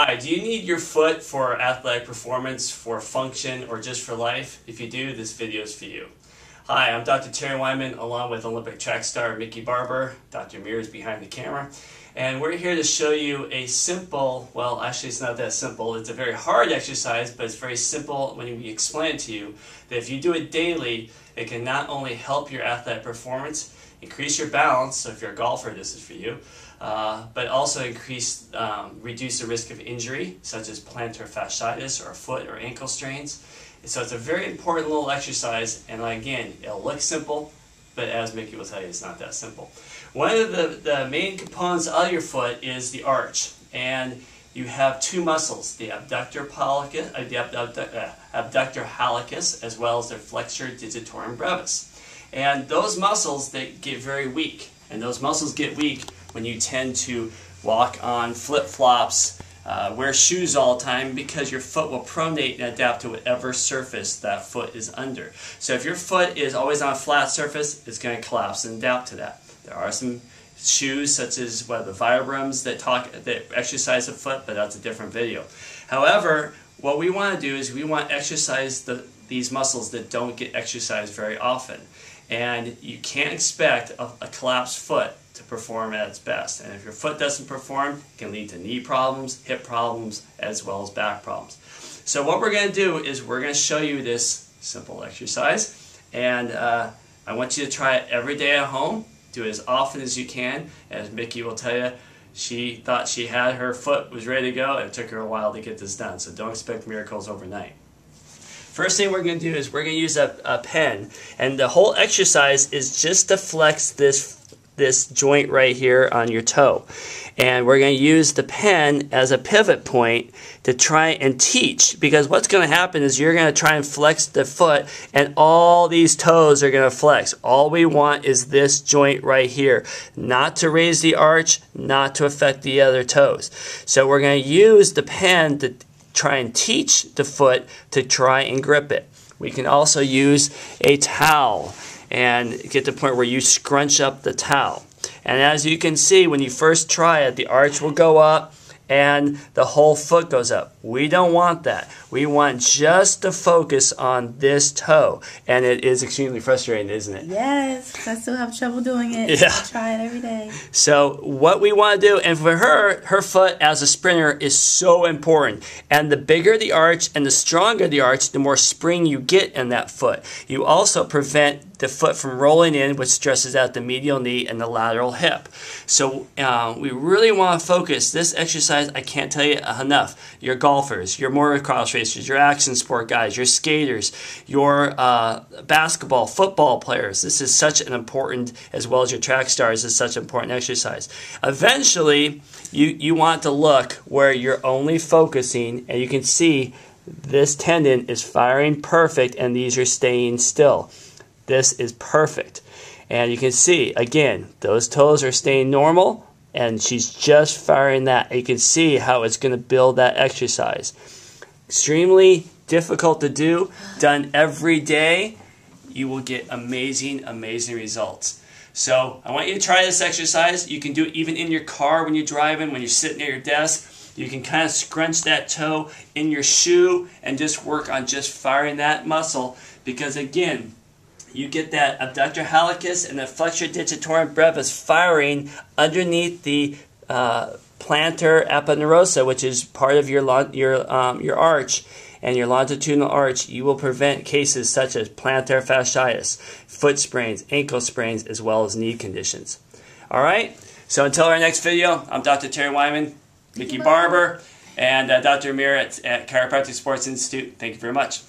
Hi, do you need your foot for athletic performance, for function, or just for life? If you do, this video is for you. Hi, I'm Dr. Terry Wyman, along with Olympic track star Mickey Barber. Dr. Amir is behind the camera. And we're here to show you a simple, well, actually it's not that simple. It's a very hard exercise, but it's very simple when we explain it to you. That if you do it daily, it can not only help your athletic performance, increase your balance, so if you're a golfer, this is for you, but also reduce the risk of injury, such as plantar fascitis or foot or ankle strains. So it's a very important little exercise, and again, it'll look simple, but as Mickey will tell you, it's not that simple. One of the main components of your foot is the arch, and you have two muscles, the abductor hallucis, as well as the flexor digitorum brevis. And those muscles, they get very weak, and those muscles get weak when you tend to walk on flip-flops, wear shoes all the time, because your foot will pronate and adapt to whatever surface that foot is under. So if your foot is always on a flat surface, it's going to collapse and adapt to that. There are some shoes such as the Vibrams that exercise the foot, but that's a different video. However, what we want to do is we want to exercise these muscles that don't get exercised very often. And you can't expect a collapsed foot to perform at its best. And if your foot doesn't perform, it can lead to knee problems, hip problems, as well as back problems. So what we're going to do is we're going to show you this simple exercise. And I want you to try it every day at home. Do it as often as you can. As Mickey will tell you, she thought she had her foot was ready to go. It took her a while to get this done. So don't expect miracles overnight. First thing we're going to do is we're going to use a pen, and the whole exercise is just to flex this joint right here on your toe. And we're going to use the pen as a pivot point to try and teach, because what's going to happen is you're going to try and flex the foot and all these toes are going to flex. All we want is this joint right here, not to raise the arch, not to affect the other toes. So we're going to use the pen to try and teach the foot to try and grip it. We can also use a towel and get to the point where you scrunch up the towel. And as you can see, when you first try it, the arch will go up and the whole foot goes up. We don't want that. We want just to focus on this toe. And it is extremely frustrating, isn't it? Yes, I still have trouble doing it. Yeah. I try it every day. So what we want to do, and for her foot as a sprinter is so important. And the bigger the arch and the stronger the arch, the more spring you get in that foot. You also prevent the foot from rolling in, which stresses out the medial knee and the lateral hip. So we really want to focus. This exercise, I can't tell you enough. Your golfers, your motocross racers, your action sport guys, your skaters, your basketball, football players. This is such an important, as well as your track stars, is such an important exercise. Eventually, you want to look where you're only focusing, and you can see this tendon is firing perfect, and these are staying still. This is perfect. And you can see, again, those toes are staying normal, and she's just firing that. You can see how it's going to build that exercise. Extremely difficult to do. Done every day, you will get amazing, amazing results. So I want you to try this exercise. You can do it even in your car when you're driving, when you're sitting at your desk. You can kind of scrunch that toe in your shoe and just work on just firing that muscle, because again, you get that abductor hallucis and the flexor digitorum brevis firing underneath the plantar aponeurosa, which is part of your arch and your longitudinal arch. You will prevent cases such as plantar fascitis, foot sprains, ankle sprains, as well as knee conditions. All right. So until our next video, I'm Dr. Terry Wyman, Mickey Barber, and Dr. Amir at Chiropractic Sports Institute. Thank you very much.